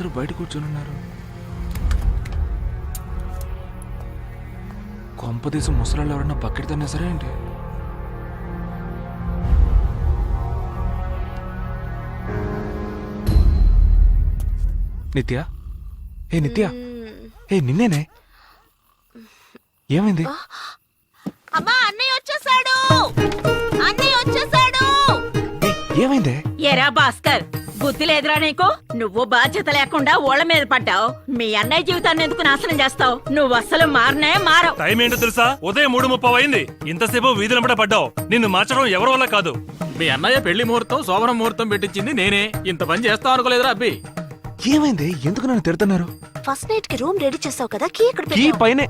అందరూ బయట కూర్చొని ఉన్నారు. కొంపదేశం ముసలాళ్ళు ఎవరన్నా బకెట్ తన్నా సరే ఏంటి? నిత్య, ఏ నిత్య, ఏ నిన్నేనే, ఏమైంది? అమ్మా అన్నయ్య వచ్చేసాడు, అన్నయ్య వచ్చేసాడు. ఏమైందే? ఎరా భాస్కర్, బుద్ధి లేదురా నీకు? నువ్వు బాధ్యత లేకుండా ఓళ్ళ మీద పడ్డావు. మీ అన్నయ్య జీవితాన్ని ఎందుకు నాశనం చేస్తావు? నువ్వు అస్సలు మారనే మారవు. టైం ఏంటో తెలుసా? ఉదయం 3:30 అయింది. ఇంతసేపు వీధులంబట పడ్డావు. నిన్ను మార్చడం ఎవరి వల్ల కాదు. మీ అన్నయ్య పెళ్లి ముహూర్తం శోభన ముహూర్తం పెట్టించింది నేనే. ఇంత పని చేస్తావు అనుకోలేదురా అబ్బి. ఏమైంది? ఎందుకు నన్ను తిడుతున్నారు? ఫస్ట్ నైట్ కి రూమ్ రెడీ చేసావు కదా, కీ ఎక్కడ కీ పైనే.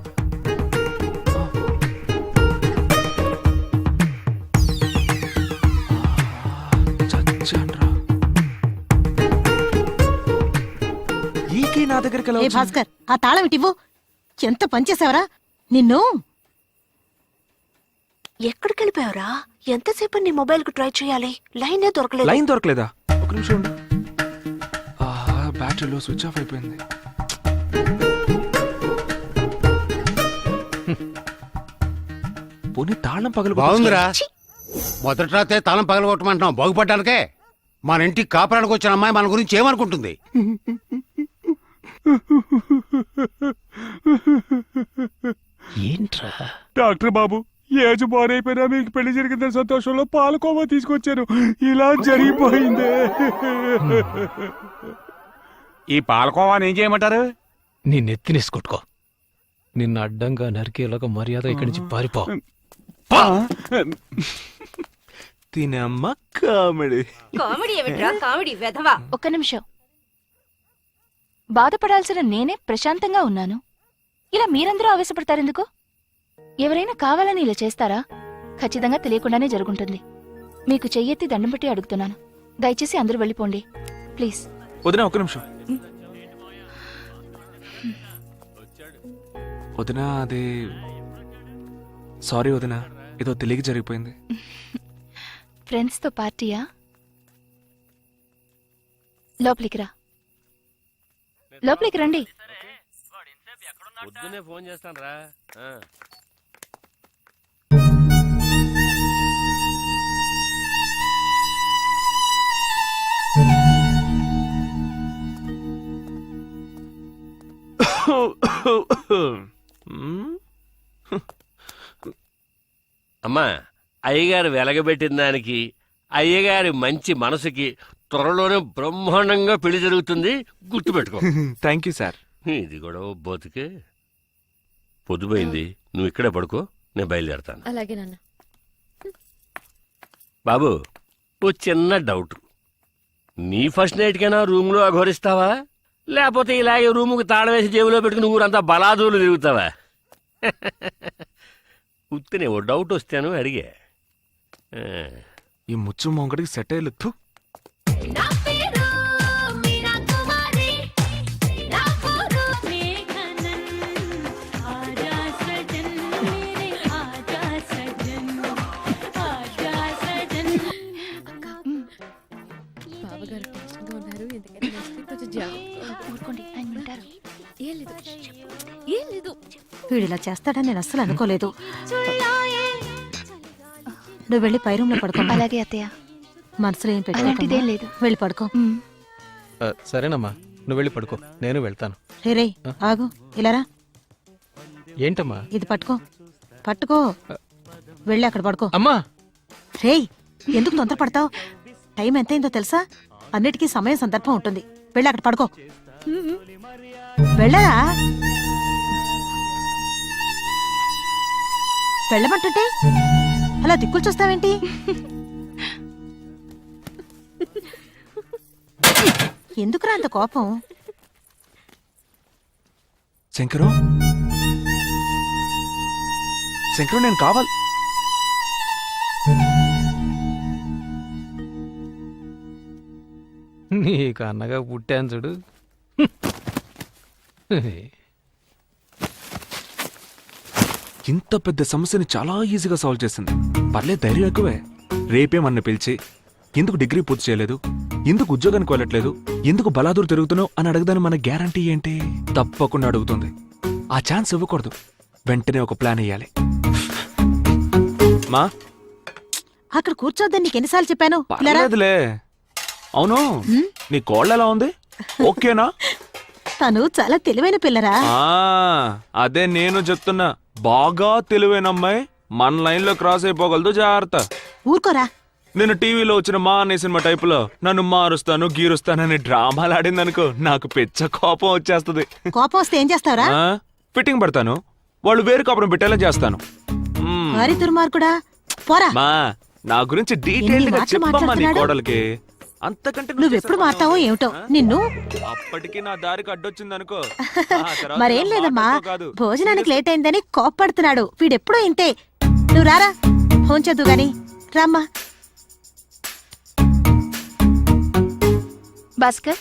ఈ కీ నా దగ్గరికి ఎలా వచ్చింది? భాస్కర్, ఆ తాళం ఇటివ్వు. ఎంత పనిచేసావరా నిన్ను. ఎక్కడికి వెళ్ళిపోయావురా? ఎంతసేపు నీ మొబైల్ కు ట్రై చేయాలి, లైనే దొరకలేదు. లైన్ దొరకలేదా? ఒక నిమిషం ఉండు. బ్యాటరీలో స్విచ్ ఆఫ్ అయిపోయింది. పోనీ తాళం పగలు బాగుందిరా. మొదటి రాతే తాళం పగలగొట్టమంటున్నాం బాగుపడ్డానికే. మన ఇంటికి కాపురానికి వచ్చిన అమ్మాయి మన గురించి ఏమనుకుంటుంది? ఏంట్రా డాక్టర్ బాబు, ఏజ్ బారైపోయినా మీకు పెళ్లి జరిగిందని సంతోషంలో పాలకోవా తీసుకొచ్చాను. ఇలా జరిగిపోయిందే. ఈ పాలకోవాని ఏం చేయమంటారు? నీ నెత్తినేసి కొట్టుకో. నిన్ను అడ్డంగా నరికేలాగా మర్యాద ఇక్కడి నుంచి పారిపో. తినమ్మ కామెడీ. కామెడీ ఏమిట్రా కామెడీ వెధవా. ఒక్క నిమిషం. బాధపడాల్సిన నేనే ప్రశాంతంగా ఉన్నాను. ఇలా మీరందరూ ఆవేశపడతారెందుకు? ఎవరైనా కావాలని ఇలా చేస్తారా? ఖచ్చితంగా తెలియకుండానే జరుగుంటుంది. మీకు చెయ్యెత్తి దండం పెట్టి అడుగుతున్నాను, దయచేసి అందరూ వెళ్ళిపోండి ప్లీజ్. వదినా ఒక్క నిమిషం. వదినా, అది సారీ వదినా, ఏదో తెలియక జరిగిపోయింది. ఫ్రెండ్స్ తో పార్టీయా? లోపలికి రా, లోపలికి రండి. పొద్దునే ఫోన్ చేస్తాను రా. అమ్మా, అయ్యగారు వెలగబెట్టిన దానికి, అయ్యగారి మంచి మనసుకి త్వరలోనే బ్రహ్మాండంగా పెళ్లి జరుగుతుంది, గుర్తుపెట్టుకో. Thank you sir. ఇది కూడా బోతుకే. పొద్దుపోయింది, నువ్వు ఇక్కడే పడుకో, నేను బయలుదేరతాను. అలాగే నాన్న. బాబు, ఓ చిన్న డౌట్. నీ ఫస్ట్ నైట్కైనా రూమ్లో అఘోరిస్తావా, లేకపోతే ఇలాగే రూముకి తాళం వేసి జేబులో పెట్టుకుని ఊరంతా బలాదూలు తిరుగుతావా? ఉత్తినే ఓ డౌట్ వస్తాను అడిగే. ఈ ముచ్చు మొంగడికి సెట్ అయ్యలేదు. వీడిలా చేస్తాడని నేను అస్సలు అనుకోలేదు. నువ్వు వెళ్ళి పై రూమ్ లో పడుకో. అలాగే అత్తయ్య. మనసులో ఏం అలాంటిదేం లేదు. వెళ్ళి పడుకో. సరేనమ్మా, నువ్వు వెళ్ళి పడుకో, నేను వెళ్తాను. రే ఆగు, ఇలారా. ఏంటమ్మా? ఇది పట్టుకో, పట్టుకో. వెళ్ళి అక్కడ పడుకో. అమ్మా, రే ఎందుకు తొందర పడతావు? టైం ఎంతైందో తెలుసా? అన్నిటికీ సమయం సందర్భం ఉంటుంది. వెళ్ళి అక్కడ పడుకో. వెళ్ళరా, వెళ్ళమంటుంటే అలా దిక్కులు చూస్తావేంటి? ఎందుకురా అంత కోపం? శంకరు, శంకరు, నేను కావాలి. నీకు అన్నగా పుట్టాను చూడు. ఇంత పెద్ద సమస్యని చాలా ఈజీగా సాల్వ్ చేసింది. పర్లేదు, ధైర్యం ఎక్కువే. రేపే మన పిలిచి ఎందుకు డిగ్రీ పూర్తి చేయలేదు, ఎందుకు ఉద్యోగానికి వెళ్ళట్లేదు, ఎందుకు బలాదూరు తిరుగుతున్నావు అని అడగదని మన గ్యారంటీ ఏంటి? తప్పకుండా అడుగుతుంది. ఆ ఛాన్స్ ఇవ్వకూడదు. వెంటనే ఒక ప్లాన్ వేయాలి. మా అక్కడ కూర్చోద్దని నీకు ఎన్నిసార్లు చెప్పాను? పిల్లరా? పర్లేదులే. అవును, నీ కోళ్ళ ఎలా ఉంది? ఓకేనా? తను చాలా తెలివైన పిల్లరా. అదే నేను చెప్తున్నా. బాగా తెలివైన అమ్మాయి మన లైన్ లో క్రాస్ అయిపోగలదు, జాగ్రత్త. ఊరుకోరా. నేను టీవీలో వచ్చిన మా అనే సినిమా టైపులో నన్ను మారుస్తాను గీరుస్తానని డ్రామాలు ఆడిందనుకో, నాకు పెచ్చ కోపం వచ్చేస్తుంది. కోపం వస్తే ఏం చేస్తావురా? ఫిట్టింగ్ పడతాను, వాళ్ళు వేరు కాపురం పెట్టేలా చేస్తాను. వారి దుర్మార్గుడా, పోరా. మా నా గురించి డీటెయిల్ గా మాటలు చెప్పమ్మా నీ మాట్లాడుతున్నాడు? కోడలికి. అంతకంటే నువ్వెప్పుడు మారుతావో ఏమిటో నిన్ను. అప్పటికి నా దారికి అడ్డొచ్చిందనుకో. మరేం లేదమ్మా, కాదు. భోజనానికి లేట్ అయిందని కోప్పడుతున్నాడు. వీడెప్పుడూ ఇంతే. నువ్వు రారా, ఫోన్ చదువు గాని. రామ్మా. భాస్కర్,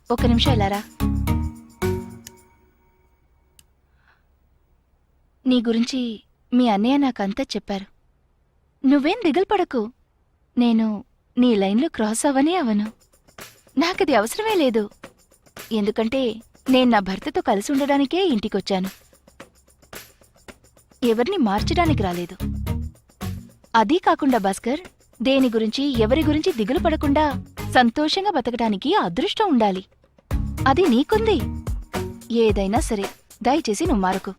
ఒక నిమిషం ఇలారా. నీ గురించి మీ అన్నయ్య నాకంతా చెప్పారు. నువ్వేం దిగులు పడకు. నేను నీ లైన్లో క్రాస్ అవనే అవను. నాకది అవసరమే లేదు. ఎందుకంటే నేను నా భర్తతో కలిసి ఉండడానికే ఇంటికొచ్చాను. ఎవరిని మార్చడానికి రాలేదు. అదీ కాకుండా భాస్కర్, దేని గురించి ఎవరి గురించి దిగులు పడకుండా సంతోషంగా బతకడానికి అదృష్టం ఉండాలి. అది నీకుంది. ఏదైనా సరే దయచేసి నువ్వు మారకు.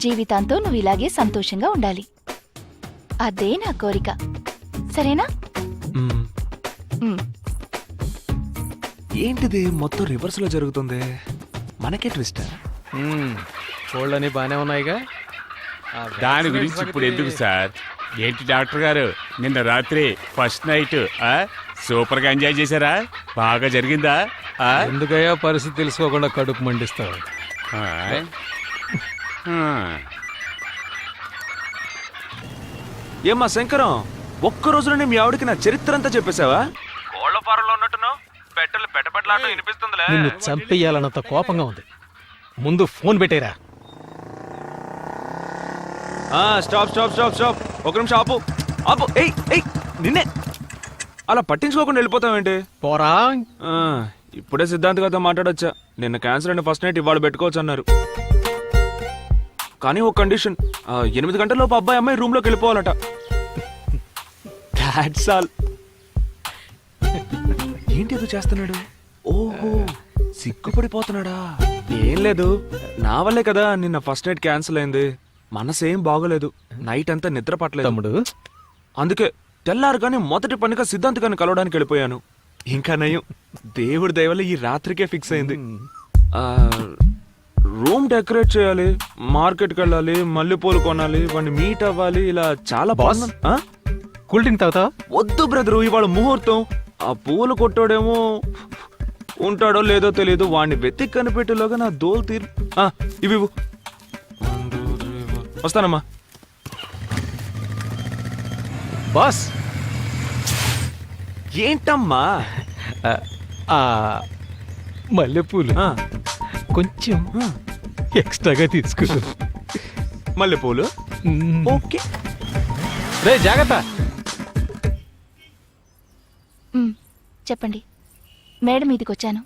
జీవితాంతో నువ్వు ఇలాగే సంతోషంగా ఉండాలి. అదే నా కోరిక. సరేనా? ఏంటిది మొత్తం రివర్స్ లో జరుగుతుంది? మనకే ట్విస్ట్. కోళ్ళని బానే ఉన్నాయిగా. దాని గురించి ఇప్పుడు ఎందుకు సార్? ఏంటి డాక్టర్ గారు, నిన్న రాత్రి ఫస్ట్ నైట్ సూపర్ గా ఎంజాయ్ చేశారా? బాగా జరిగిందా? ఎందుకయ్యా పరిస్థితి తెలుసుకోకుండా కడుపు మండిస్తావు? ఏమ్మా శంకరం, ఒక్క రోజులోనే మీ ఆవిడకి నా చరిత్ర అంతా చెప్పేశావా? కోళ్ల ఫారంలో ఉన్నట్టున్నావు. పెట్టలు పెట్టబెట్టలాట వినిపిస్తుందిలే. నిన్ను చంపేయాలన్నంత కోపంగా ఉంది. ముందు ఫోన్ పెట్టేరా. Stop stop stop stop. ఒక నిమిషం ఆపు ఆపు. ఏయ్ ఏయ్, నిన్నే అలా పట్టించుకోకుండా వెళ్ళిపోతావేంటి? పోరా. ఇప్పుడే సిద్ధాంత్ గారితో మాట్లాడొచ్చా. నిన్న క్యాన్సర్ అండ్ ఫస్ట్ నైట్ ఇవాళ పెట్టుకోవచ్చు అన్నారు. కానీ ఒక కండిషన్, 8 గంటలలోపు అబ్బాయి అమ్మాయి రూమ్ లోకి వెళ్ళిపోవాలట. That's all. ఏంటి ఏదో చేస్తున్నాడు? ఓహో, సిగ్గుపడిపోతున్నాడా? ఏం లేదు, నా వల్లే కదా నిన్న ఫస్ట్ నైట్ క్యాన్సిల్ అయింది. మనసేం బాగోలేదు, నైట్ అంతా నిద్ర పట్టలేదు తమ్ముడు. అందుకే తెల్లారుగానే మొదటి పనిగా సిద్ధాంత్ గారిని కలవడానికి వెళ్ళిపోయాను. ఇంకా నయం, దేవుడి దయ వల్ల ఈ రాత్రికే ఫిక్స్ అయింది. రూమ్ డెకరేట్ చేయాలి, మార్కెట్కి వెళ్ళాలి, మల్లెపూలు కొనాలి, వాడిని మీట్ అవ్వాలి, ఇలా చాలా బాగుంది. కూల్ డ్రింక్ తాగుతావా? వద్దు బ్రదరు, ఇవాళ ముహూర్తం. ఆ పూలు కొట్టాడేమో ఉంటాడో లేదో తెలియదు. వాడిని వెతికి కనిపెట్టేలోగా నా దోలు తీరు. ఇవి వస్తానమ్మా. బాస్, ఏంటమ్మా? మల్లెపూలు కొంచెం ఎక్స్ట్రాగా తీసుకో. మల్లెపూలు ఓకే. రే జాగ్రత్త. చెప్పండి. మేడం మీదికి వచ్చాను.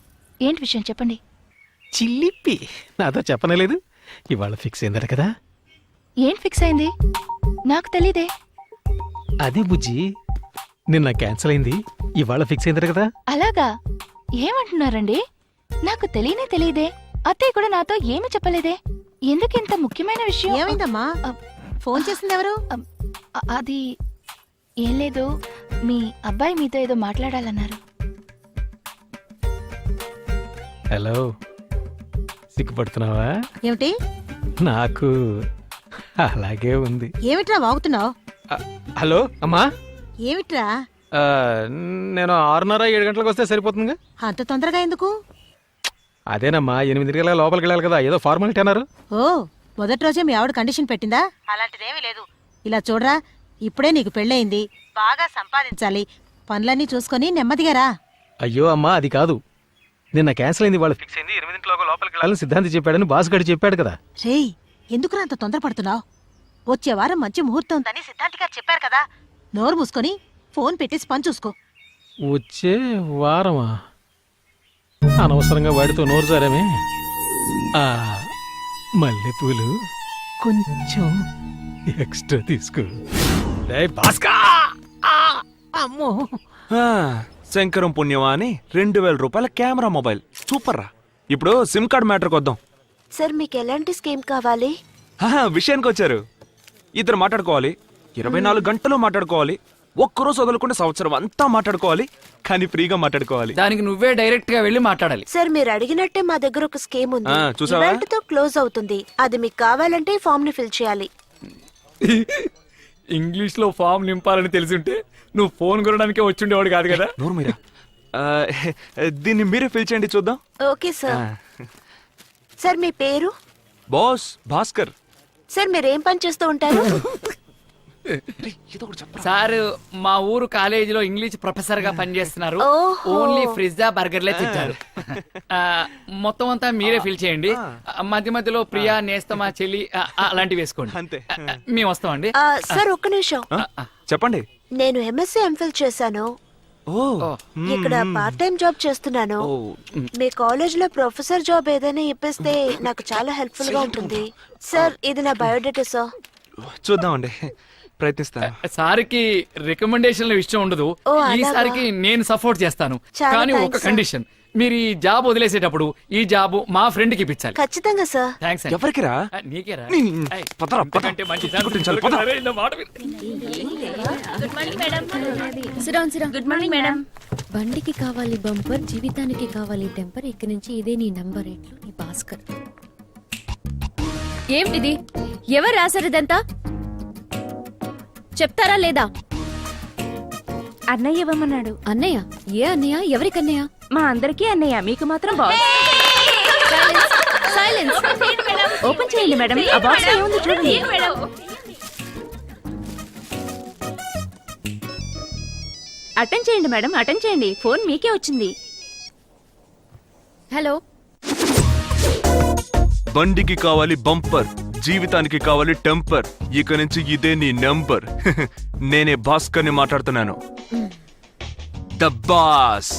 ఏంటి విషయం చెప్పండి. చిల్లిపి నాతో చెప్పనలేదు. ఇవాళ ఫిక్స్ అయిందట కదా. ఏం ఫిక్స్ అయింది? నాకు తెలీదే. అది బుజ్జి, నిన్న క్యాన్సిల్ అయింది, ఇవాళ ఫిక్స్ అయిందట కదా. అలాగా? ఏమంటున్నారండి? నాకు తెలియనే తెలియదే. అత్తయ్య కూడా నాతో ఏమి చెప్పలేదే. ఎందుకింత ముఖ్యమైన విషయం? ఏమైందమ్మా? ఫోన్ చేసింది ఎవరు? అది ఏం లేదు, మీ అబ్బాయి మీతో ఏదో మాట్లాడాలన్నారు. హలో, సిగ్గుపడుతున్నావా? ఏమిటి? నాకు అలాగే ఉంది. ఏమిట్రా వాగుతున్నావు? హలో అమ్మా. ఏమిట్రా? నేను 6:30 7 గంటలకు వస్తే సరిపోతుందిగా. అంత తొందరగా ఎందుకు? అదేనమ్మా, 8 గంటల లోపలికి వెళ్ళాలి కదా, ఏదో ఫార్మాలిటీ అన్నారు. ఓ, మొదటి రోజే మీ ఆవిడ కండిషన్ పెట్టిందా? అలాంటిదేమీ లేదు. ఇలా చూడరా, ఇప్పుడే నీకు పెళ్ళయింది, బాగా సంపాదించాలి, పనులన్నీ చూసుకొని నెమ్మదిగా రా. అయ్యో అమ్మా, అది కాదు. నిన్న క్యాన్సిల్ అయింది, వాళ్ళు ఫిక్స్ అయింది, 8 గంటలకు లోపలికి వెళ్ళాలని సిద్ధాంతి చెప్పాడని బాస్ గడి చెప్పాడు కదా. రేయ్, ఎందుకురా అంత తొందరపడుతున్నావు? వచ్చే వారం మంచి ముహూర్తం ఉందని సిద్ధాంతి గారు చెప్పారు కదా. నోరు మూసుకొని ఫోన్ పెట్టేసి పని చూసుకో. వచ్చే వారమా? అనవసరంగా వాడితో నోరు జారామే. ఆ మల్లెపూలు కొంచెం ఎక్స్ట్రా తీసుకో. రేయ్ భాస్కా! ఆ, అమ్మో! ఆ, శంకరం పుణ్యమా అని 2000 రూపాయల కెమెరా మొబైల్ సూపర్ రా. ఇప్పుడు సిమ్ కార్డ్ మ్యాటర్కి వద్దాం. సార్ మీకు ఎలాంటి స్కీమ్ కావాలి? విషయానికి వచ్చారు. ఇద్దరు మాట్లాడుకోవాలి, 24 గంటలు మాట్లాడుకోవాలి, ఒక్కరోజు వదలకుండా సంవత్సరం అంతా మాట్లాడుకోవాలి, కానీ ఫ్రీగా మాట్లాడుకోవాలి. దానికి నువ్వే డైరెక్ట్ గా వెళ్ళి మాట్లాడాలి. సార్ మీరు అడిగినట్టే మా దగ్గర ఒక స్కీమ్ ఉంది. చూసావా? ఈవెంట్ తో క్లోజ్ అవుతుంది. అది మీకు కావాలంటే ఈ ఫామ్ ని ఫిల్ చేయాలి. ఇంగ్లీష్ లో ఫామ్ నింపాలని తెలిసింటే నువ్వు ఫోన్ కొనడానికే వచ్చిండేవాడు కాదు కదా. నోరు మీరా. దీన్ని మీరే ఫిల్ చేయండి చూద్దాం. Okay sir. సార్ మీ పేరు? బాస్ భాస్కర్. సార్ మీరు ఏం పని చేస్తూ ఉంటారు? సార్ మా ఊరు కాలేజీలో ఇంగ్లీష్ ప్రొఫెసర్ గా పనిచేస్తున్నారు. ఓహో. ఓన్లీ ఫ్రిడ్జ్ బర్గర్లే తింటారు. మొత్తం అంతా మీరే ఫిల్ చేయండి. మధ్య మధ్యలో ప్రియా, నేస్తమా, చెల్లి అలాంటివి వేసుకోండి. అంతే. మేము వస్తామండి. సార్ ఒక్క నిమిషం. చెప్పండి. నేను ఎంఎస్సీ ఎంఫిల్ చేశాను. ఓ ఇక్కడ పార్ట్ టైం జాబ్ చేస్తున్నాను. మీ కాలేజ్ లో ప్రొఫెసర్ జాబ్ ఏదైనా ఇప్పిస్తే నాకు చాలా హెల్ప్ఫుల్ గా ఉంటుంది. సార్ ఇది నా బయోడేటా సార్. చూద్దామండి, ప్రయత్నిస్తాను. సార్కి రికమెండేషన్ల విషయం ఉండదు. ఓ, అలాగా? ఈసారికి నేను సపోర్ట్ చేస్తాను. చాలా కానీ ఒక థాంక్స్, సార్. కండిషన్, మీరు ఈ జాబ్ వదిలేసేటప్పుడు ఈ జాబ్ మా ఫ్రెండ్ కి ఇప్పించాలి. ఖచ్చితంగా సార్. థ్యాంక్స్. ఎవరికిరా? నీకేరా? నీ- పదరా, పద. అంతకంటే మంచి కుర్చీ కుట్టించాలి, పద. అరే, నా మాట విను. Good morning madam. బండికి కావాలి బంపర్, జీవితానికి కావాలి టెంపర్. ఇక్కడి నుంచి ఇదే నీ నంబర్ ఎట్లు నీ భాస్కర్. ఏమిటిది? ఎవరు రాశారు ఇదంతా? చెప్తారా లేదా? అన్నయ్య ఇవ్వమన్నాడు. అన్నయ్య? ఏ అన్నయ్య? ఎవరికన్నయ్య? మా అందరికీ అన్నయ్య, మీకు మాత్రం బాస్. సైలెన్స్. ఓపెన్ చేయండి మేడం. ఆ బాక్స్ లో ఏముందో చూడండి. అటెండ్ చేయండి మేడం, అటెండ్ చేయండి. ఫోన్ మీకే వచ్చింది. హలో. బండికి కావాలి బంపర్, జీవితానికి కావాలి టెంపర్. ఇక నుంచి ఇదే నీ నంబర్. నేనే భాస్కర్ ని మాట్లాడుతున్నాను. The boss.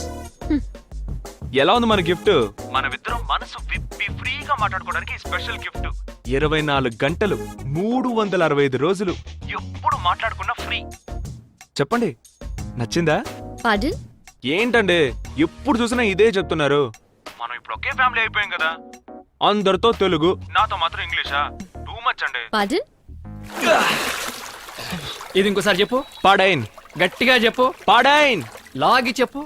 ఎలా ఉంది మన గిఫ్ట్? మనమిద్దరం మనసు విప్పి ఫ్రీగా మాట్లాడుకోవడానికి స్పెషల్ గిఫ్ట్. 24 గంటలు 365 రోజులు ఎప్పుడు మాట్లాడుకున్నా ఫ్రీ. చెప్పండి, నచ్చిందా? పార్డన్? ఏంటండి ఎప్పుడు చూసినా ఇదే చెప్తున్నారు? మనం ఇప్పుడు ఒకే ఫ్యామిలీ అయిపోయాం కదా. అందరితో తెలుగు, నాతో మాత్రం ఇంగ్లీషా? టూ మచ్ అండి. పార్డన్? ఇది ఇంకోసారి చెప్పు. పాడైన్. గట్టిగా చెప్పు. పాడైన్. లాగి చెప్పు.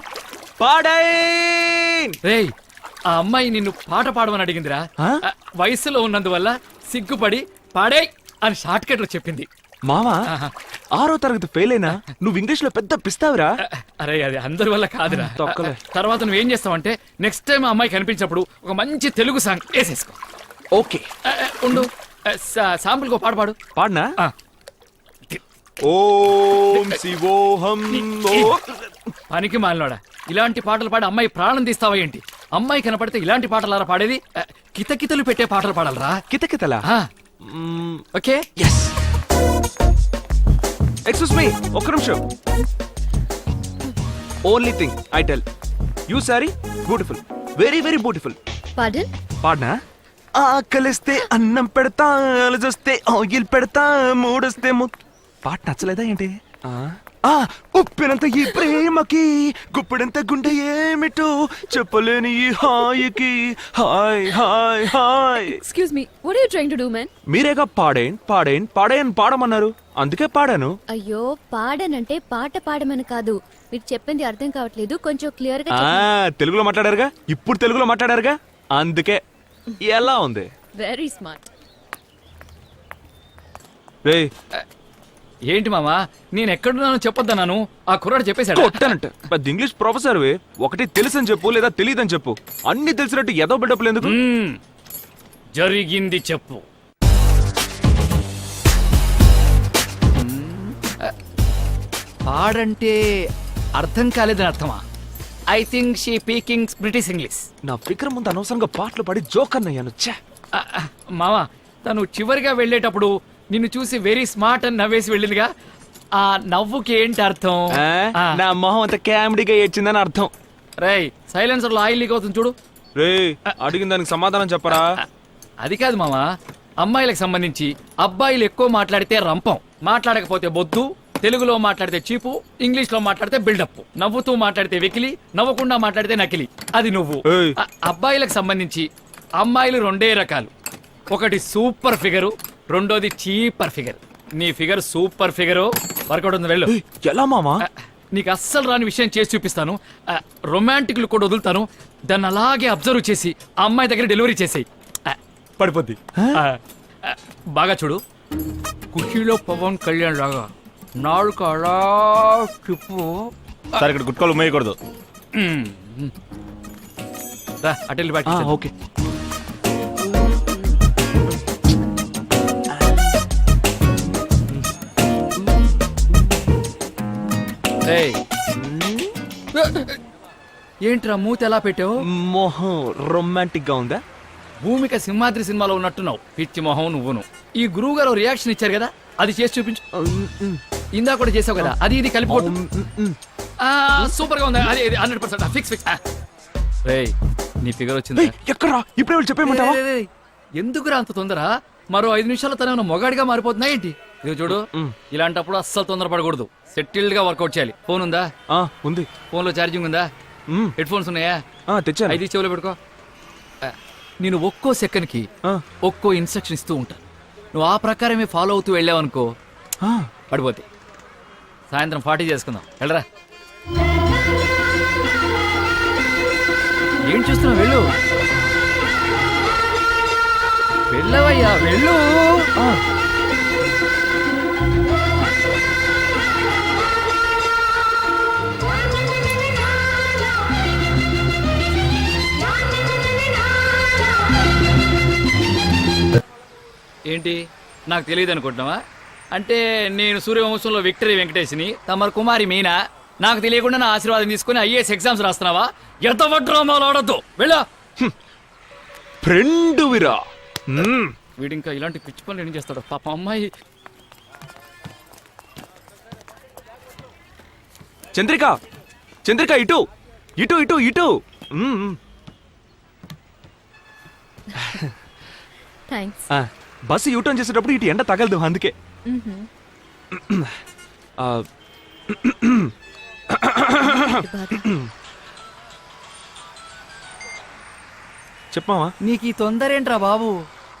పాడైన్. రేయ్, ఆ అమ్మాయి నిన్ను పాట పాడమని అడిగిందిరా. ఆ? వయసులో ఉన్నందువల్ల సిగ్గుపడి పాడే అని షార్ట్ కట్ లో చెప్పింది. మావా, ఆహా. 6వ తరగతి ఫెయిల్ అయినా నువ్వు ఇంగ్లీష్ లో పెద్ద పిస్తావురా. అరే అది అందరి వల్ల కాదురా. తొక్కలే. తర్వాత నువ్వేం చేస్తావంటే నెక్స్ట్ టైం ఆ అమ్మాయి కనిపించినప్పుడు ఒక మంచి తెలుగు సాంగ్ వేసేసుకో. ఓకే, ఉండు. శాంపుల్ కో పాట పాడు. పాడనా? ఆ. ఓం శివోహం. పనికి మాలినోడా, ఇలాంటి పాటలు పాడి అమ్మాయి ప్రాణం తీస్తావా ఏంటి? అమ్మాయి కనపడితే ఇలాంటి పాటలారా పాడేది? కితకితలు పెట్టే పాటలు పాడాలరా. కితకితలా? ఆ, ఓకే. ఎస్. ఎక్స్క్యూజ్ మీ, ఒక్క నిమిషం. Only thing I tell you, sorry beautiful, very very beautiful. Pardon? పాడనా? ఆకలిస్తే అన్నం పెడతా, అలజొస్తే ఆయిల్ పెడతా, మూడొస్తే పాట నచ్చలేదా ఏంటి? ఉప్పినంత ఈ ప్రేమకి, గుప్పిడంత గుండె ఏమిటో చెప్పలేని ఈ హాయికి. Hi hi hi. Excuse me, what are you trying to do man? మీరేగా పాడేన్ పాడేన్ పాడేన్ పాడమన్నారు, అందుకే పాడాను. అయ్యో, పాడనంటే పాట పాడమని కాదు. మీరు చెప్పింది అర్థం కావట్లేదు, కొంచెం క్లియర్ గా తెలుగులో మాట్లాడారుగా, ఇప్పుడు తెలుగులో మాట్లాడారుగా, అందుకే. ఎలా ఉంది? Very smart. రేయ్, ఏంటి మామా, నేను ఎక్కడున్నానో చెప్పొద్దన్నాను, ఆ కుర్రాడు చెప్పేశాడు. కొట్టానంట. పెద్ద ఇంగ్లీష్ ప్రొఫెసర్వి, ఒకటి తెలుసని చెప్పు లేదా తెలియదని చెప్పు. అన్ని తెలిసినట్టు ఏదో బిడ్డప్పులు ఎందుకు? జరిగింది చెప్పు. పాడంటే అర్థం కాలేదని అర్థమా? I think she speaking British English. నా ఫిక్ర ముందు అనవసరంగా పాటలు పాడి జోక్ అన్నయ్యాను. మావా, తను చివరిగా వెళ్ళేటప్పుడు నిన్ను చూసి వెరీ స్మార్ట్ అని నవ్వేసి వెళ్ళిందిగా, ఆ నవ్వుకి ఏంటి అర్థం? ఆ. నా మొహం అంత కామెడీగా ఏడ్చిందని అర్థం. రేయ్ సైలెన్సర్ లో ఆయిల్ లీక్ అవుతుంది చూడు. రే అడిగిన దానికి సమాధానం చెప్పరా. అది కాదు మామ, అమ్మాయిలకు సంబంధించి అబ్బాయిలు ఎక్కువ మాట్లాడితే రంపం, మాట్లాడకపోతే బొద్దు, తెలుగులో మాట్లాడితే చీపు, ఇంగ్లీష్ లో మాట్లాడితే బిల్డప్, నవ్వుతూ మాట్లాడితే వెకిలి, నవ్వకుండా మాట్లాడితే నకిలి. అది నువ్వు. ఏయ్. అబ్బాయిలకు సంబంధించి అమ్మాయిలు రెండే రకాలు, ఒకటి సూపర్ ఫిగరు, రెండోది చీపర్ ఫిగర్. నీ ఫిగర్ సూపర్ ఫిగరు, వర్కౌట్ ఉంది వెళ్ళు. ఎలా మామా? నీకు అస్సలు రాని విషయం చేసి చూపిస్తాను. రొమాంటిక్లు కూడా వదులుతాను, దాన్ని అలాగే అబ్జర్వ్ చేసి ఆ అమ్మాయి దగ్గర డెలివరీ చేసేయి, పడిపోద్ది. బాగా చూడు, కుషీలో పవన్ కళ్యాణ్ లాగా నాలుక అలా చెప్పు. సరే ఇక్కడ గుట్కాలు ఉమ్మేయకూడదు. అటెల్ ఓకే. ఏంట్రా మూతి ఎలా పెట్టావు? మొహం రొమాంటిక్ గా ఉందా? భూమిక సింహాద్రి సినిమాలో ఉన్నట్టున్నావు, పిచ్చి మొహం నువ్వును. ఈ గురువు గారు రియాక్షన్ ఇచ్చారు కదా, అది చేసి చూపించు. ఇందా కూడా చేసావు కదా, అది ఇది కలిపి సూపర్ గా ఉంది. అది 100% ఫిక్స్ ఫిక్స్. రేయ్ నీ ఫిగర్ వచ్చింది. ఎక్కడా ఇప్పుడే వాళ్ళు చెప్పేయమంటావా? ఎందుకురా అంత తొందర? మరో 5 నిమిషాల్లో తన మొగాడిగా మారిపోతున్నా ఏంటి? ఇది చూడు, ఇలాంటప్పుడు అస్సలు తొందరపడకూడదు, సెటిల్డ్ గా వర్కౌట్ చేయాలి. ఫోన్ ఉందా? ఉంది. ఫోన్ లో ఛార్జింగ్ ఉందా? హెడ్ ఫోన్స్ ఉన్నాయా? తెచ్చాను. 5 చెవులో పెట్టుకో. నేను ఒక్కో సెకండ్ కి ఒక్కో ఇన్స్ట్రక్షన్ ఇస్తూ ఉంటాను, నువ్వు ఆ ప్రకారమే ఫాలో అవుతూ వెళ్ళావనుకో పడిపోతే. సాయంత్రం 40 చేసుకుందాం, వెళ్ళరా. ఏం చూస్తున్నావు? వెళ్ళు, వెళ్ళవయ్యా వెళ్ళు. ఏంటి నాకు తెలియదు అనుకుంటున్నావా? అంటే నేను సూర్యవంశంలో విక్టరీ వెంకటేష్ని, తమరు కుమారి మీనా. నాకు తెలియకుండా నా ఆశీర్వాదం తీసుకుని ఐఏఎస్ ఎగ్జామ్స్ రాస్తున్నావా? ఎంత డ్రామాలు ఆడద్దు, వెళ్ళా. ఫ్రెండ్ విరా. వీడు ఇంకా ఇలాంటి పిచ్చి పనులు ఏం చేస్తాడు పాప. అమ్మాయి చంద్రిక, చంద్రిక ఇటు ఇటు ఇటు ఇటు. థ్యాంక్స్. బస్సు యూటర్న్ చేసేటప్పుడు ఇటు ఎండ తగలదు, అందుకే. చెప్పమావా. నీకు ఈ తొందర ఏంట్రా బాబు?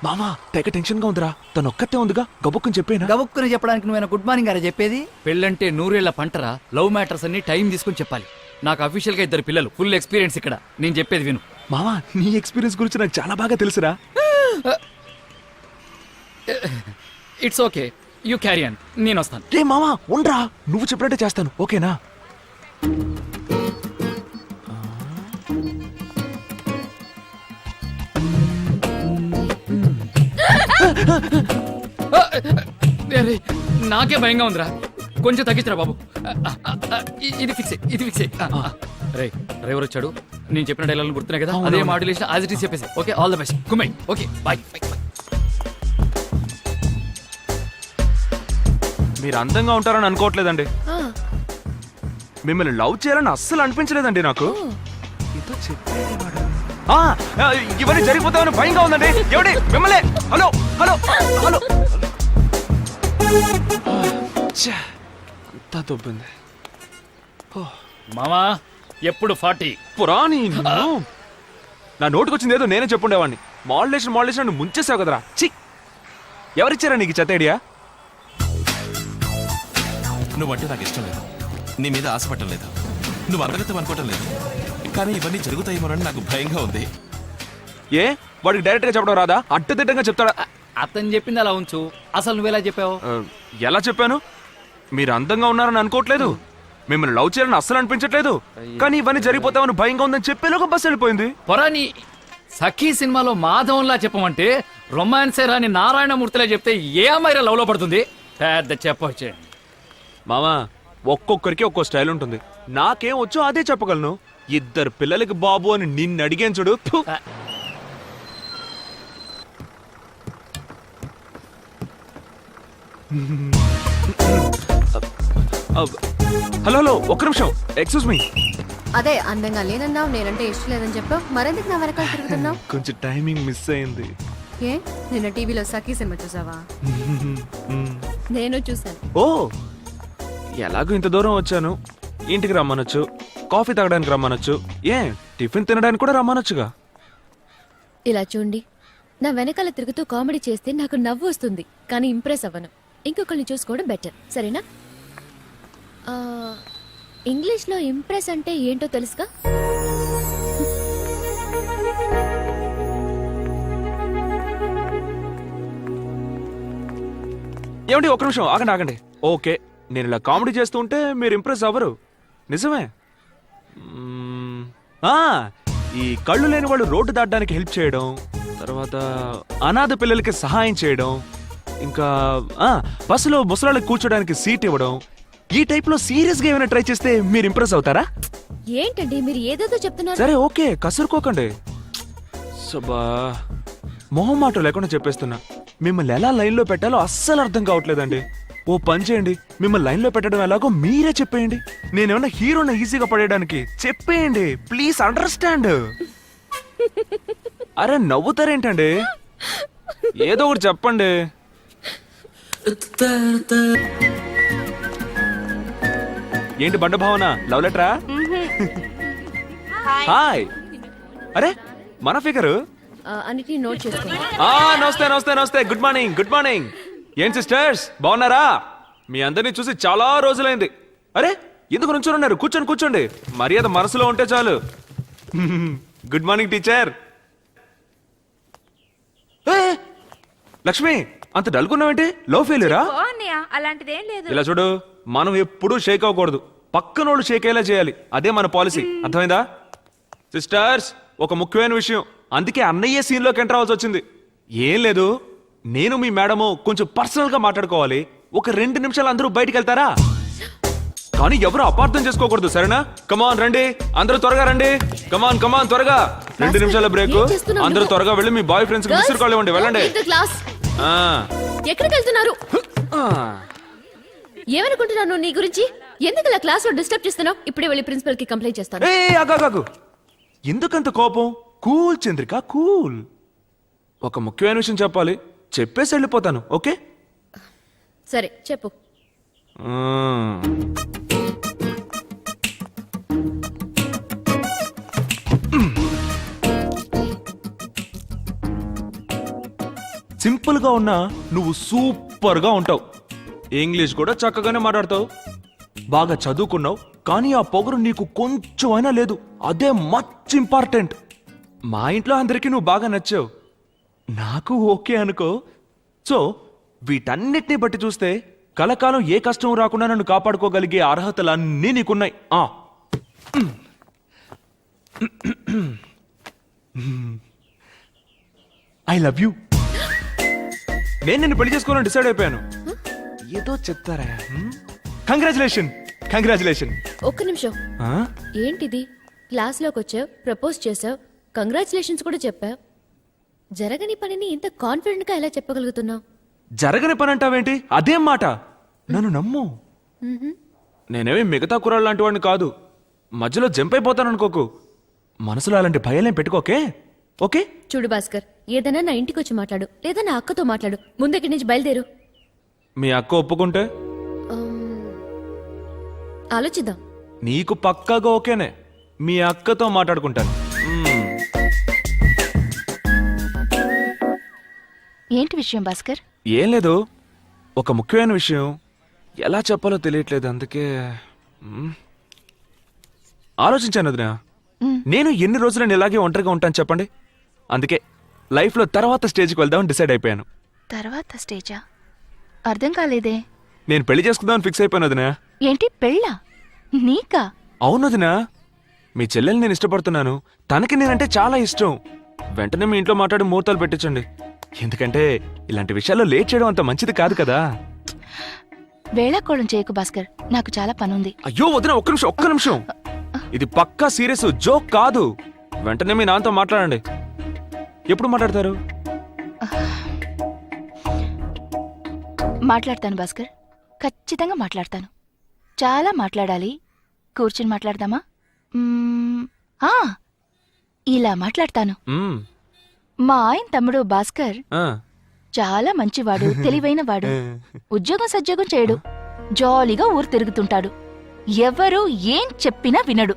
మామా తెగ టెన్షన్ గా ఉందిరా. తను ఒక్కతే ఉందిగా, గబుక్కుని చెప్పేనా? గబుక్కుని చెప్పడానికి నువ్వేనా గుడ్ మార్నింగ్ గారా చెప్పేది? పెళ్ళంటే 100 ఏళ్ల పంటరా. లవ్ మ్యాటర్స్ అన్ని టైం తీసుకుని చెప్పాలి. నాకు అఫీషియల్ గా 2 పిల్లలు, ఫుల్ ఎక్స్పీరియన్స్ ఇక్కడ. నేను చెప్పేది విను. మామా నీ ఎక్స్పీరియన్స్ గురించి నాకు చాలా బాగా తెలుసురా. It's okay, you carry on, నేను వస్తాను. రే మామా ఉండరా, నువ్వు చెప్పినట్టే చేస్తాను, ఓకేనా? నాకే భయంగా ఉందిరా, కొంచెం తగ్గించరా బాబు. ఇది ఫిక్స్, ఇది ఫిక్స్. రే డ్రైవర్ వచ్చాడు, నేను చెప్పిన డైలాగ్ గుర్తున్నాయి కదా, అదే మాడ్యులేషన్ యాజ్ ఇట్ ఈస్ చెప్పేసి. ఓకే, ఆల్ ద బెస్ట్ కుమై. Okay bye. మీరు అందంగా ఉంటారని అనుకోవట్లేదండి, మిమ్మల్ని లవ్ చేయాలని అస్సలు అనిపించలేదండి నాకు. ఇవన్నీ జరిగిపోతామని భయంగా ఉందండి. ఎవడి మిమ్మల్ని? Hello hello hello. అంతా దొబ్బింది. మామా ఎప్పుడు 40 పురాణి. నా నోటుకొచ్చింది ఏదో నేనే చెప్పుండేవాడిని. మాడ్యులేషన్ మాడ్యులేషన్ నువ్వు ముంచేసావు కదరా. చి, ఎవరిచ్చారా నీకు చెత్త ఐడియా? నువ్వంటే నాకు ఇష్టం లేదు, నీ మీద ఆశపడటం లేదు, నువ్వు అందగతం అనుకోవటం లేదు, కానీ ఇవన్నీ జరుగుతాయేమోనని నాకు భయంగా ఉంది. ఏ వాడికి డైరెక్ట్ గా చెప్పడం రాదా? అడ్డదిడ్డంగా చెప్తాడా? అతను చెప్పింది అలా ఉంచు, అసలు నువ్వెలా చెప్పావు? ఎలా చెప్పాను? మీరు అందంగా ఉన్నారని అనుకోవట్లేదు, మిమ్మల్ని లవ్ చేయాలని అస్సలు అనిపించట్లేదు, కానీ ఇవన్నీ జరిగిపోతామని భయంగా ఉందని చెప్పేలోగా బస్సు వెళ్ళిపోయింది. పొరాని సఖీ సినిమాలో మాధవంలా చెప్పమంటే రొమాన్సే రాని నారాయణమూర్తిలా చెప్తే ఏ అమ్మాయి లవ్ లో పడుతుంది? పెద్ద చెప్పొచ్చే. మామా ఒక్కొక్కరికి ఒక్కో స్టైల్ ఉంటుంది, నాకేం వచ్చో అదే చెప్పగలను. 2 పిల్లలకి బాబు అని నిన్ను అడిగాను చూడు. హలో హలో ఒక్క నిమిషం, ఎక్స్క్యూజ్ మీ. అదే అందంగా లేనన్నావు, నేనంటే ఇష్టం లేదని చెప్పావు, మరెందుకు నా వెనకాల తిరుగుతున్నావు? కొంచెం టైమింగ్ మిస్ అయింది. ఏ నిన్న టీవీలో సఖీ సినిమా చూసావా? నేను చూసాను. ఓ, ఎలాగో ఇంత దూరం వచ్చాను, ఇంటికి రమ్మనొచ్చు, కాఫీ తాగడానికి రమ్మనొచ్చు, టిఫిన్ తినడానికి కూడా రమ్మనొచ్చుగా. ఇలా చూడండి, నా వెనకాల తిరుగుతూ కామెడీ చేస్తే నాకు నవ్వు వస్తుంది, కానీ ఇంప్రెస్ అవ్వను. ఇంకొకరిని చూసుకోవడం బెటర్, సరేనా? ఇంగ్లీష్లో ఇంప్రెస్ అంటే ఏంటో తెలుసుగా? ఏమండి ఒక్క నిమిషం ఆగండి ఆగండి. ఓకే, నేను ఇలా కామెడీ చేస్తూ ఉంటే మీరు ఇంప్రెస్ అవ్వరు, నిజమే. ఈ కళ్ళు లేని వాళ్ళు రోడ్డు దాటడానికి హెల్ప్ చేయడం, తర్వాత అనాథ పిల్లలకి సహాయం చేయడం, ఇంకా బస్సులో ముసలాళ్ళకి కూర్చోడానికి సీట్ ఇవ్వడం, ఈ టైప్ లో సీరియస్ గా ఏమైనా ట్రై చేస్తే మీరు ఇంప్రెస్ అవుతారా? ఏంటండి మీరు ఏదేదో చెప్తున్నారు? సరే ఓకే, కసురుకోకండి. సబా మొహం మాట లేకుండా చెప్పేస్తున్నా, మిమ్మల్ని ఎలా లైన్ లో పెట్టాలో అస్సలు అర్థం కావట్లేదండి. ఓ పని చేయండి, మిమ్మల్ని లైన్ లో పెట్టడం ఎలాగో మీరే చెప్పేయండి. నేనేమన్నా హీరోని ఈజీగా పడేయడానికి చెప్పేయండి, ప్లీజ్ అండర్స్టాండ్. అరే నవ్వుతారేంటండి, ఏదో ఒకటి చెప్పండి. ఏంటి బండ భావన, లవ్ లెటరా? హాయ్. అరే మన ఫిగరు. అన్నిటిని నోట్ చేసుకోండి. నమస్తే నమస్తే నమస్తే, గుడ్ మార్నింగ్ గుడ్ మార్నింగ్. ఏం సిస్టర్స్ బాగున్నారా? మీ అందరినీ చూసి చాలా రోజులైంది. అరే ఎందుకు నుంచొని ఉన్నారు, కూర్చోండి కూర్చోండి, మర్యాద మనసులో ఉంటే చాలు. Good morning teacher. లక్ష్మి అంత డల్గున్నావేంటి, లో ఫెయిల్యూరా? అలాంటిదేం లేదు. ఇలా చూడు, మనం ఎప్పుడూ షేక్ అవ్వకూడదు, పక్కనోళ్ళు షేక్ అయ్యేలా చేయాలి, అదే మన పాలసీ, అర్థమైందా? సిస్టర్స్ ఒక ముఖ్యమైన విషయం, అందుకే అన్నయ్య సీన్ లోకి ఎంటర్ అవ్వాల్సి వచ్చింది. ఏం లేదు, నేను మీ మేడము కొంచెం పర్సనల్ గా మాట్లాడుకోవాలి. ఒక 2 నిమిషాలు అందరూ బయటికి వెళ్తారా? కానీ ఎవరు అపార్థం చేసుకోకూడదు, సరేనా? కమాన్ రండి, అందరూ త్వరగా రండి, కమాన్ కమాన్ త్వరగా. 2 నిమిషాల బ్రేక్, అందరూ త్వరగా వెళ్ళి మీ బాయ్ ఫ్రెండ్స్ కి విసిరు కాల్ ఇవ్వండి, వెళ్ళండి. ఎక్కడికి వెళ్తున్నారు? ఏమనుకుంటున్నాను నీ గురించి? ఎందుకు ఇలా క్లాస్ లో డిస్టర్బ్ చేస్తున్నావు? ఇప్పుడే వెళ్ళి ప్రిన్సిపల్ కి కంప్లైంట్ చేస్తాను. ఆగు, ఎందుకంత కోపం? Cool Chandrika cool. ఒక ముఖ్యమైన విషయం చెప్పాలి, చెప్పేసి వెళ్ళిపోతాను, ఓకే? సరే చెప్పు. సింపుల్ గా ఉన్నా నువ్వు సూపర్ గా ఉంటావు, ఇంగ్లీష్ కూడా చక్కగానే మాట్లాడతావు, బాగా చదువుకున్నావు, కానీ ఆ పొగరు నీకు కొంచెం అయినా లేదు, అదే మచ్ ఇంపార్టెంట్. మా ఇంట్లో అందరికీ నువ్వు బాగా నచ్చావు, నాకు ఓకే అనుకో. సో వీటన్నిటిని బట్టి చూస్తే కలకాలం ఏ కష్టం రాకుండా నన్ను కాపాడుకోగలిగే అర్హతలన్నీ నీకున్నాయి. I love you. నేను నిన్ను పెళ్లి చేసుకోవాలని డిసైడ్ అయిపోయాను. ఏదో చెప్తారా? Congratulation congratulation. ఒక్క నిమిషం, ఏంటిది? క్లాస్ లోకి వచ్చావు, ప్రపోజ్ చేసావు, కంగ్రాచులేషన్స్ కూడా చెప్పావు. జరగని పనిని ఇంత కాన్ఫిడెంట్ గా ఎలా చెప్పగలుగుతున్నావు? జరగని పని అంటావేంటి? అదేం మాట, నన్ను నమ్ము. నేనేమి మిగతా కుర్రాళ్ళు లాంటి వాడిని కాదు, మధ్యలో జంప్ అయిపోతాను అనుకోకు. మనసులో అలాంటి భయాలేం పెట్టుకోకే, ఓకే? చూడు భాస్కర్, ఏదైనా నా ఇంటికి వచ్చి మాట్లాడు, లేదా నా అక్కతో మాట్లాడు. ముందక్కడి నుంచి బయలుదేరు. మీ అక్క ఒప్పుకుంటే ఆలోచిద్దాం. నీకు పక్కాగా ఓకేనే, మీ అక్కతో మాట్లాడుకుంటాను. ఏంటి విషయం భాస్కర్? ఏం లేదు, ఒక ముఖ్యమైన విషయం, ఎలా చెప్పాలో తెలియట్లేదు, అందుకే ఆలోచించాను వదినా. నేను ఎన్ని రోజులను ఇలాగే ఒంటరిగా ఉంటాను చెప్పండి, అందుకే లైఫ్లో తర్వాత స్టేజ్కి వెళ్దామని డిసైడ్ అయిపోయాను. తర్వాత స్టేజా? అర్థం కాలేదే. నేను పెళ్లి చేసుకుందామని ఫిక్స్ అయిపోయాను వదినా. ఏంటి పెళ్ళా? నీకా? అవును వదినా, మీ చెల్లెల్ని నేను ఇష్టపడుతున్నాను, తనకి నేనంటే చాలా ఇష్టం. వెంటనే మీ ఇంట్లో మాట్లాడి ముహూర్తాలు పెట్టించండి, ఎందుకంటే ఇలాంటి విషయాల్లో లేట్ చేయడం అంత మంచిది కాదు కదా. వేళాకోళం చేయకు భాస్కర్, నాకు చాలా పనుంది. అయ్యో వదినా, ఒక్క నిమిషం, ఇది పక్కా సీరియస్, జోక్ కాదు. వెంటనే మీ నాన్నతో మాట్లాడండి. ఎప్పుడు మాట్లాడతారు? మాట్లాడతాను భాస్కర్, ఖచ్చితంగా మాట్లాడతాను. చాలా మాట్లాడాలి. కూర్చుని మాట్లాడదామా? ఆ, ఇలా మాట్లాడతాను. మ్మ్. మా ఆయన తమ్ముడు భాస్కర్ ఆ. చాలా మంచివాడు, తెలివైనవాడు. ఉద్యోగం సద్యోగం చేయడు, జాలీగా ఊరు తిరుగుతుంటాడు. ఎవరు ఏం చెప్పినా వినడు.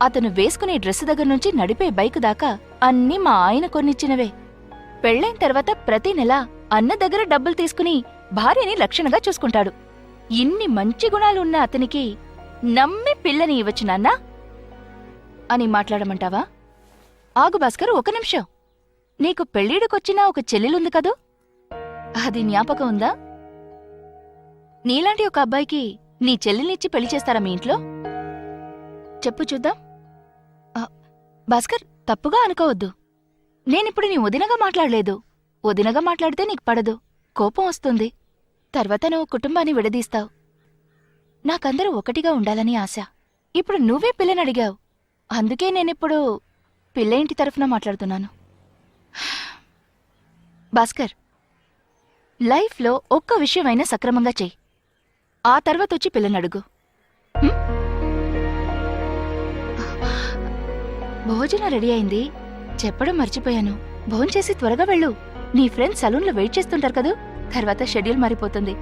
అతను వేసుకునే డ్రెస్ దగ్గర నుంచి నడిపే బైక్ దాకా అన్నీ మా ఆయన కొన్నిచ్చినవే. పెళ్ళైన తర్వాత ప్రతి నెల అన్న దగ్గర డబ్బులు తీసుకుని భార్యని లక్షణంగా చూసుకుంటాడు. ఇన్ని మంచి గుణాలు ఉన్న అతనికి నమ్మి పిల్లని ఇవ్వచ్చు నాన్నా అని మాట్లాడమంటావా? ఆగు భాస్కర్, ఒక నిమిషం. నీకు పెళ్ళిడికొచ్చిన ఒక చెల్లెలుంది కదూ, అది జ్ఞాపకం ఉందా? నీలాంటి ఒక అబ్బాయికి నీ చెల్లెల్నిచ్చి పెళ్లి చేస్తారా మీ ఇంట్లో? చెప్పు చూద్దాం. భాస్కర్, తప్పుగా అనుకోవద్దు. నేనిప్పుడు నీ వదినగా మాట్లాడలేదు. వదినగా మాట్లాడితే నీకు పడదు, కోపం వస్తుంది. తర్వాత నువ్వు కుటుంబాన్ని విడదీస్తావు. నాకందరూ ఒకటిగా ఉండాలని ఆశ. ఇప్పుడు నువ్వే పిల్లని అడిగావు, అందుకే నేనిప్పుడు పిల్ల ఇంటి తరఫున మాట్లాడుతున్నాను. భాస్కర్, లైఫ్లో ఒక్క విషయమైనా సక్రమంగా చెయ్యి. ఆ తర్వాత వచ్చి పిల్లని అడుగు. భోజనం రెడీ అయింది, చెప్పడం మర్చిపోయాను. భోంచేసి త్వరగా వెళ్ళు. నీ ఫ్రెండ్స్ సలూన్లో వెయిట్ చేస్తుంటారు కదూ, తర్వాత షెడ్యూల్ మారిపోతుంది.